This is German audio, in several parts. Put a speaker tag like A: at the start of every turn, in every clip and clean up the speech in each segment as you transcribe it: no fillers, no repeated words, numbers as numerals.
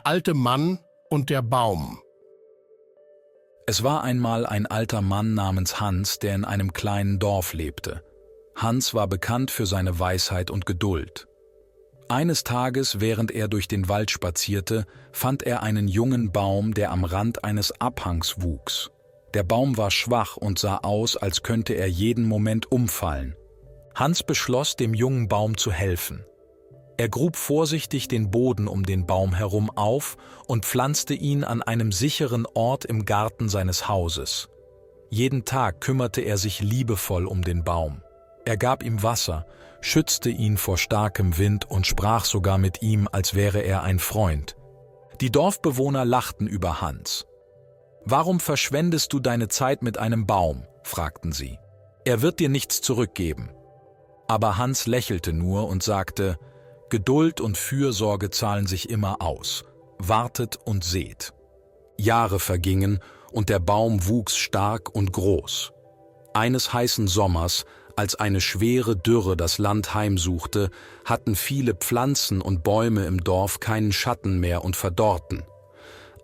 A: alte Mann und der Baum.
B: Es war einmal ein alter Mann namens Hans, der in einem kleinen Dorf lebte. Hans war bekannt für seine Weisheit und Geduld. Eines Tages, während er durch den Wald spazierte, fand er einen jungen Baum, der am Rand eines Abhangs wuchs. Der Baum war schwach und sah aus, als könnte er jeden Moment umfallen. Hans beschloss, dem jungen Baum zu helfen. Er grub vorsichtig den Boden um den Baum herum auf und pflanzte ihn an einem sicheren Ort im Garten seines Hauses. Jeden Tag kümmerte er sich liebevoll um den Baum. Er gab ihm Wasser, schützte ihn vor starkem Wind und sprach sogar mit ihm, als wäre er ein Freund. Die Dorfbewohner lachten über Hans. »Warum verschwendest du deine Zeit mit einem Baum?« fragten sie. »Er wird dir nichts zurückgeben.« Aber Hans lächelte nur und sagte: »Geduld und Fürsorge zahlen sich immer aus. Wartet und seht.« Jahre vergingen und der Baum wuchs stark und groß. Eines heißen Sommers, als eine schwere Dürre das Land heimsuchte, hatten viele Pflanzen und Bäume im Dorf keinen Schatten mehr und verdorrten.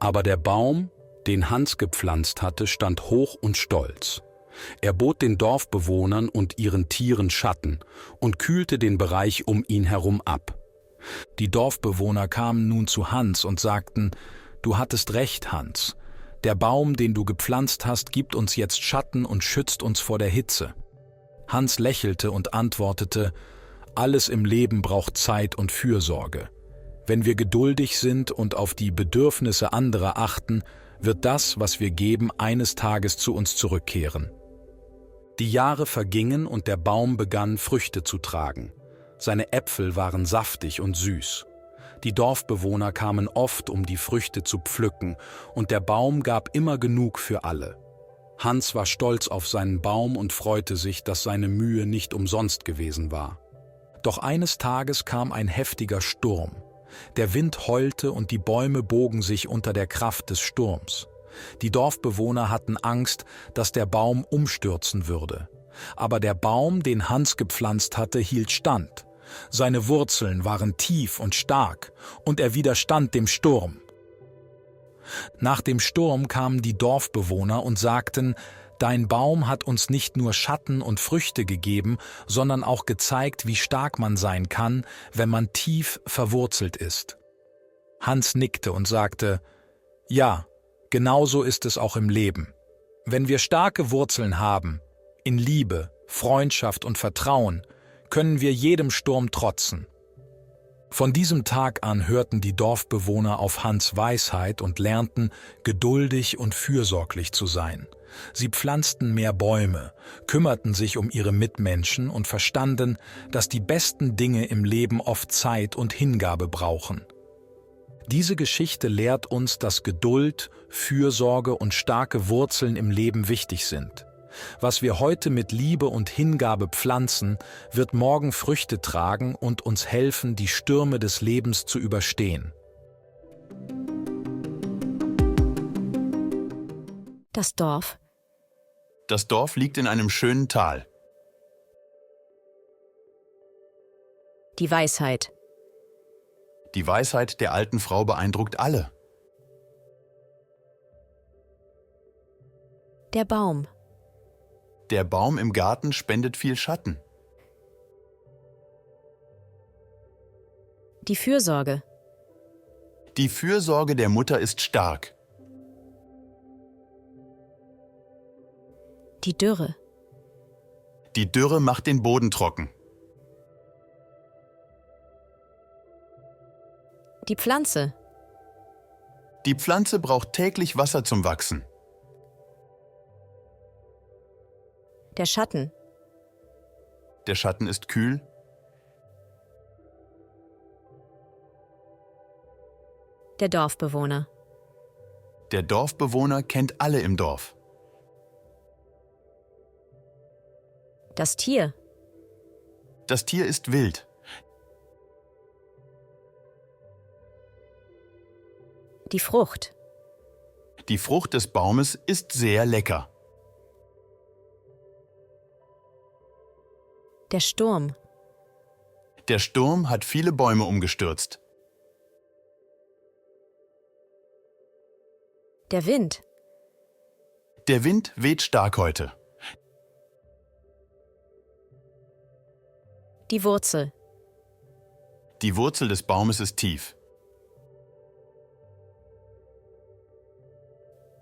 B: Aber der Baum, den Hans gepflanzt hatte, stand hoch und stolz. Er bot den Dorfbewohnern und ihren Tieren Schatten und kühlte den Bereich um ihn herum ab. Die Dorfbewohner kamen nun zu Hans und sagten: »Du hattest recht, Hans. Der Baum, den du gepflanzt hast, gibt uns jetzt Schatten und schützt uns vor der Hitze.« Hans lächelte und antwortete: »Alles im Leben braucht Zeit und Fürsorge. Wenn wir geduldig sind und auf die Bedürfnisse anderer achten, wird das, was wir geben, eines Tages zu uns zurückkehren.« Die Jahre vergingen und der Baum begann, Früchte zu tragen. Seine Äpfel waren saftig und süß. Die Dorfbewohner kamen oft, um die Früchte zu pflücken, und der Baum gab immer genug für alle. Hans war stolz auf seinen Baum und freute sich, dass seine Mühe nicht umsonst gewesen war. Doch eines Tages kam ein heftiger Sturm. Der Wind heulte und die Bäume bogen sich unter der Kraft des Sturms. Die Dorfbewohner hatten Angst, dass der Baum umstürzen würde. Aber der Baum, den Hans gepflanzt hatte, hielt stand. Seine Wurzeln waren tief und stark und er widerstand dem Sturm. Nach dem Sturm kamen die Dorfbewohner und sagten: »Dein Baum hat uns nicht nur Schatten und Früchte gegeben, sondern auch gezeigt, wie stark man sein kann, wenn man tief verwurzelt ist.« Hans nickte und sagte: »Ja, genauso ist es auch im Leben. Wenn wir starke Wurzeln haben, in Liebe, Freundschaft und Vertrauen, können wir jedem Sturm trotzen.« Von diesem Tag an hörten die Dorfbewohner auf Hans' Weisheit und lernten, geduldig und fürsorglich zu sein. Sie pflanzten mehr Bäume, kümmerten sich um ihre Mitmenschen und verstanden, dass die besten Dinge im Leben oft Zeit und Hingabe brauchen. Diese Geschichte lehrt uns, dass Geduld, Fürsorge und starke Wurzeln im Leben wichtig sind. Was wir heute mit Liebe und Hingabe pflanzen, wird morgen Früchte tragen und uns helfen, die Stürme des Lebens zu überstehen.
C: Das Dorf.
D: Das Dorf liegt in einem schönen Tal.
C: Die Weisheit.
D: Die Weisheit der alten Frau beeindruckt alle.
C: Der Baum.
D: Der Baum im Garten spendet viel Schatten.
C: Die Fürsorge.
D: Die Fürsorge der Mutter ist stark.
C: Die Dürre.
D: Die Dürre macht den Boden trocken.
C: Die Pflanze.
D: Die Pflanze braucht täglich Wasser zum Wachsen.
C: Der Schatten.
D: Der Schatten ist kühl.
C: Der Dorfbewohner.
D: Der Dorfbewohner kennt alle im Dorf.
C: Das Tier.
D: Das Tier ist wild.
C: Die Frucht.
D: Die Frucht des Baumes ist sehr lecker.
C: Der Sturm.
D: Der Sturm hat viele Bäume umgestürzt.
C: Der Wind.
D: Der Wind weht stark heute.
C: Die Wurzel.
D: Die Wurzel des Baumes ist tief.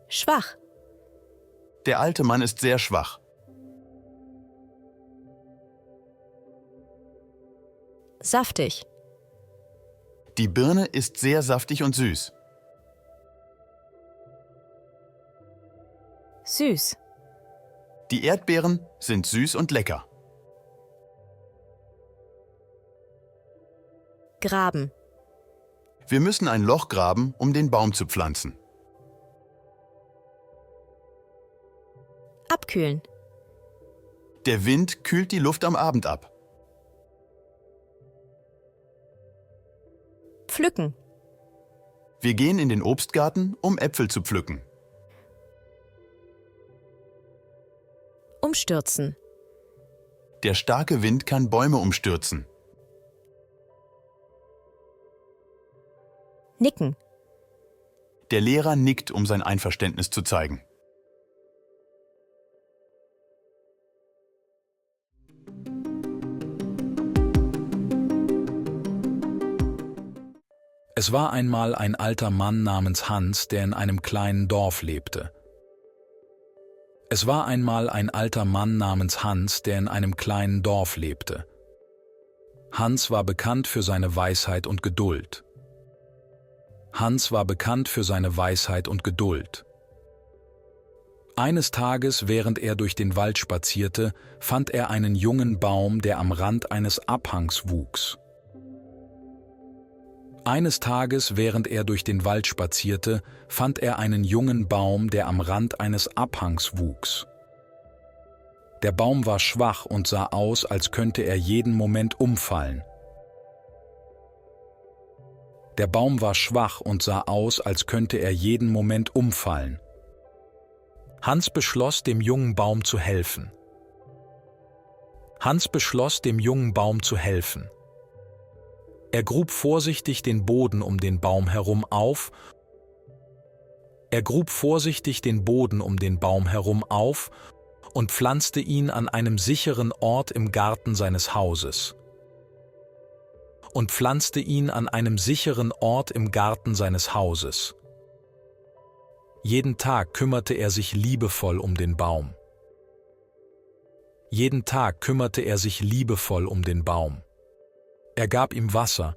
C: Schwach.
D: Der alte Mann ist sehr schwach.
C: Saftig.
D: Die Birne ist sehr saftig und süß.
C: Süß.
D: Die Erdbeeren sind süß und lecker.
C: Graben.
D: Wir müssen ein Loch graben, um den Baum zu pflanzen.
C: Abkühlen.
D: Der Wind kühlt die Luft am Abend ab.
C: Pflücken.
D: Wir gehen in den Obstgarten, um Äpfel zu pflücken.
C: Umstürzen.
D: Der starke Wind kann Bäume umstürzen.
C: Nicken.
D: Der Lehrer nickt, um sein Einverständnis zu zeigen.
B: Es war einmal ein alter Mann namens Hans, der in einem kleinen Dorf lebte. Es war einmal ein alter Mann namens Hans, der in einem kleinen Dorf lebte. Hans war bekannt für seine Weisheit und Geduld. Hans war bekannt für seine Weisheit und Geduld. Eines Tages, während er durch den Wald spazierte, fand er einen jungen Baum, der am Rand eines Abhangs wuchs. Eines Tages, während er durch den Wald spazierte, fand er einen jungen Baum, der am Rand eines Abhangs wuchs. Der Baum war schwach und sah aus, als könnte er jeden Moment umfallen. Der Baum war schwach und sah aus, als könnte er jeden Moment umfallen. Hans beschloss, dem jungen Baum zu helfen. Hans beschloss, dem jungen Baum zu helfen. Er grub vorsichtig den Boden um den Baum herum auf. Er grub vorsichtig den Boden um den Baum herum auf und pflanzte ihn an einem sicheren Ort im Garten seines Hauses. Und pflanzte ihn an einem sicheren Ort im Garten seines Hauses. Jeden Tag kümmerte er sich liebevoll um den Baum. Jeden Tag kümmerte er sich liebevoll um den Baum. Er gab ihm Wasser,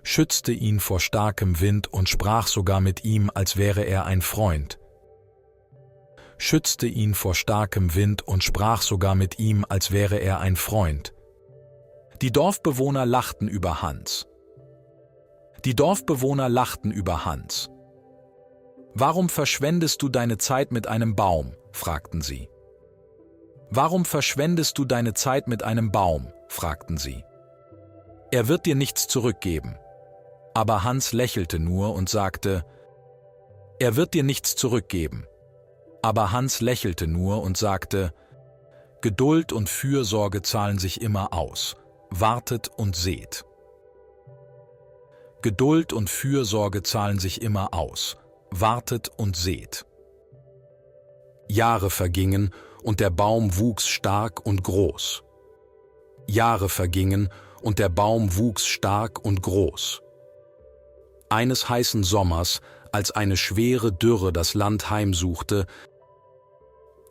B: schützte ihn vor starkem Wind und sprach sogar mit ihm, als wäre er ein Freund. Schützte ihn vor starkem Wind und sprach sogar mit ihm, als wäre er ein Freund. Die Dorfbewohner lachten über Hans. Die Dorfbewohner lachten über Hans. »Warum verschwendest du deine Zeit mit einem Baum?« fragten sie. »Warum verschwendest du deine Zeit mit einem Baum?« fragten sie. »Er wird dir nichts zurückgeben.« Aber Hans lächelte nur und sagte, »Er wird dir nichts zurückgeben.« Aber Hans lächelte nur und sagte, »Geduld und Fürsorge zahlen sich immer aus. Wartet und seht.« Geduld und Fürsorge zahlen sich immer aus. Wartet und seht. Jahre vergingen und der Baum wuchs stark und groß. Jahre vergingen und der Baum wuchs stark und groß. Eines heißen Sommers, als eine schwere Dürre das Land heimsuchte,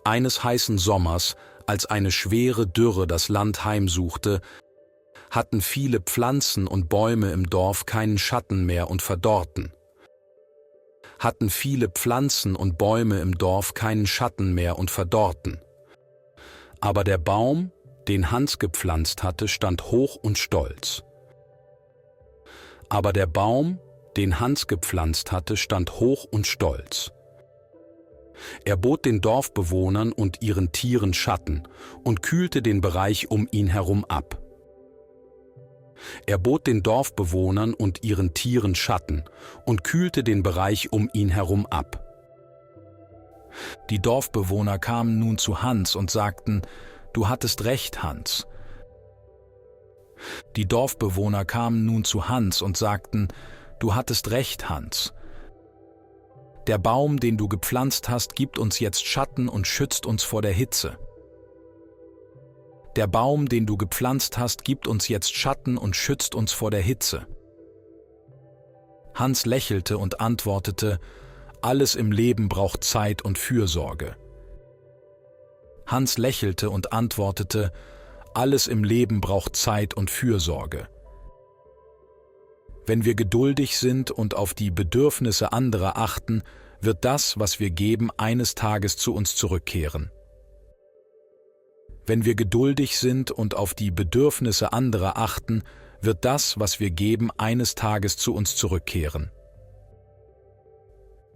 B: eines heißen Sommers, als eine schwere Dürre das Land heimsuchte, hatten viele Pflanzen und Bäume im Dorf keinen Schatten mehr und verdorrten. Hatten viele Pflanzen und Bäume im Dorf keinen Schatten mehr und verdorrten. Aber der Baum, den Hans gepflanzt hatte, stand hoch und stolz. Aber der Baum, den Hans gepflanzt hatte, stand hoch und stolz. Er bot den Dorfbewohnern und ihren Tieren Schatten und kühlte den Bereich um ihn herum ab. Er bot den Dorfbewohnern und ihren Tieren Schatten und kühlte den Bereich um ihn herum ab. Die Dorfbewohner kamen nun zu Hans und sagten, »Du hattest recht, Hans.« Die Dorfbewohner kamen nun zu Hans und sagten, »Du hattest recht, Hans. Der Baum, den du gepflanzt hast, gibt uns jetzt Schatten und schützt uns vor der Hitze. Der Baum, den du gepflanzt hast, gibt uns jetzt Schatten und schützt uns vor der Hitze. Hans lächelte und antwortete: Alles im Leben braucht Zeit und Fürsorge. Hans lächelte und antwortete: Alles im Leben braucht Zeit und Fürsorge. Wenn wir geduldig sind und auf die Bedürfnisse anderer achten, wird das, was wir geben, eines Tages zu uns zurückkehren. Wenn wir geduldig sind und auf die Bedürfnisse anderer achten, wird das, was wir geben, eines Tages zu uns zurückkehren.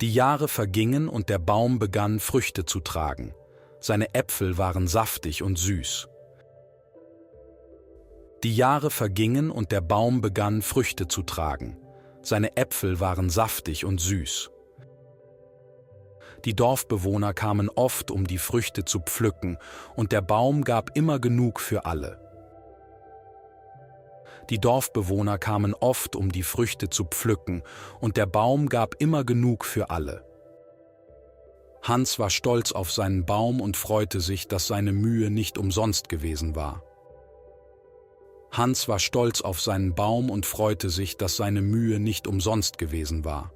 B: Die Jahre vergingen und der Baum begann, Früchte zu tragen. Seine Äpfel waren saftig und süß. Die Jahre vergingen und der Baum begann, Früchte zu tragen. Seine Äpfel waren saftig und süß. Die Dorfbewohner kamen oft, um die Früchte zu pflücken, und der Baum gab immer genug für alle. Die Dorfbewohner kamen oft, um die Früchte zu pflücken, und der Baum gab immer genug für alle. Hans war stolz auf seinen Baum und freute sich, dass seine Mühe nicht umsonst gewesen war. Hans war stolz auf seinen Baum und freute sich, dass seine Mühe nicht umsonst gewesen war.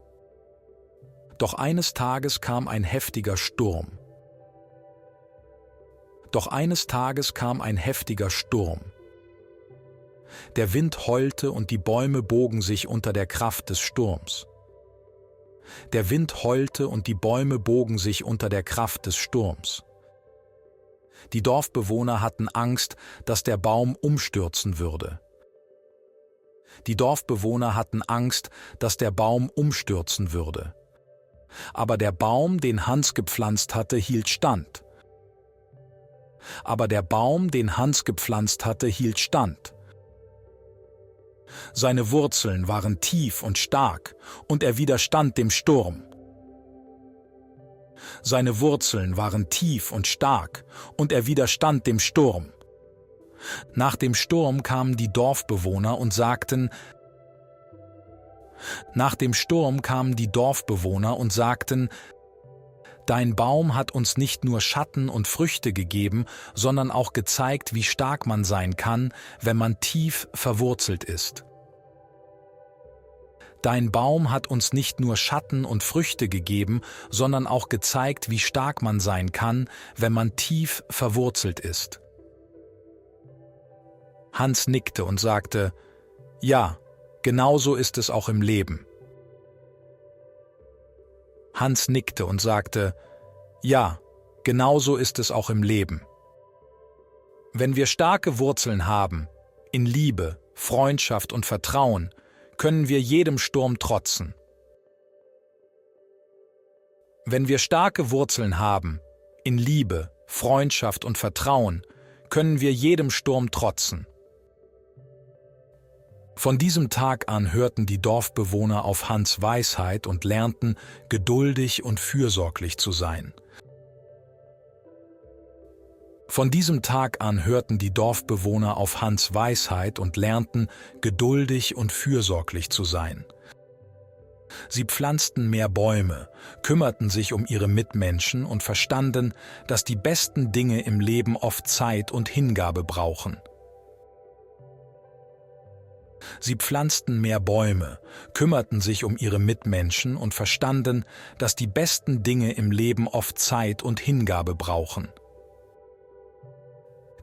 B: Doch eines Tages kam ein heftiger Sturm. Der Wind heulte und die Bäume bogen sich unter der Kraft des Sturms. Der Wind heulte und die Bäume bogen sich unter der Kraft des Sturms. Die Dorfbewohner hatten Angst, dass der Baum umstürzen würde. Die Dorfbewohner hatten Angst, dass der Baum umstürzen würde. Aber der Baum, den Hans gepflanzt hatte, hielt stand. Seine Wurzeln waren tief und stark, und er widerstand dem Sturm. Seine Wurzeln waren tief und stark, und er widerstand dem Sturm. Nach dem Sturm kamen die Dorfbewohner und sagten: Dein Baum hat uns nicht nur Schatten und Früchte gegeben, sondern auch gezeigt, wie stark man sein kann, wenn man tief verwurzelt ist. Dein Baum hat uns nicht nur Schatten und Früchte gegeben, sondern auch gezeigt, wie stark man sein kann, wenn man tief verwurzelt ist. Hans nickte und sagte: Ja, genauso ist es auch im Leben. Hans nickte und sagte: Ja, genauso ist es auch im Leben. Wenn wir starke Wurzeln haben, in Liebe, Freundschaft und Vertrauen, können wir jedem Sturm trotzen. Wenn wir starke Wurzeln haben, in Liebe, Freundschaft und Vertrauen, können wir jedem Sturm trotzen. Von diesem Tag an hörten die Dorfbewohner auf Hans' Weisheit und lernten, geduldig und fürsorglich zu sein. Von diesem Tag an hörten die Dorfbewohner auf Hans' Weisheit und lernten, geduldig und fürsorglich zu sein. Sie pflanzten mehr Bäume, kümmerten sich um ihre Mitmenschen und verstanden, dass die besten Dinge im Leben oft Zeit und Hingabe brauchen. Sie pflanzten mehr Bäume, kümmerten sich um ihre Mitmenschen und verstanden, dass die besten Dinge im Leben oft Zeit und Hingabe brauchen.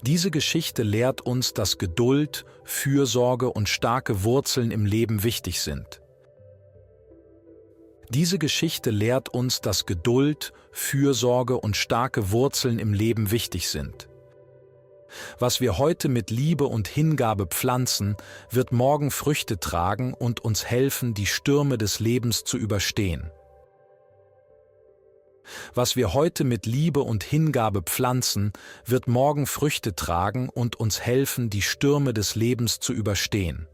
B: Diese Geschichte lehrt uns, dass Geduld, Fürsorge und starke Wurzeln im Leben wichtig sind. Diese Geschichte lehrt uns, dass Geduld, Fürsorge und starke Wurzeln im Leben wichtig sind. Was wir heute mit Liebe und Hingabe pflanzen, wird morgen Früchte tragen und uns helfen, die Stürme des Lebens zu überstehen. Was wir heute mit Liebe und Hingabe pflanzen, wird morgen Früchte tragen und uns helfen, die Stürme des Lebens zu überstehen.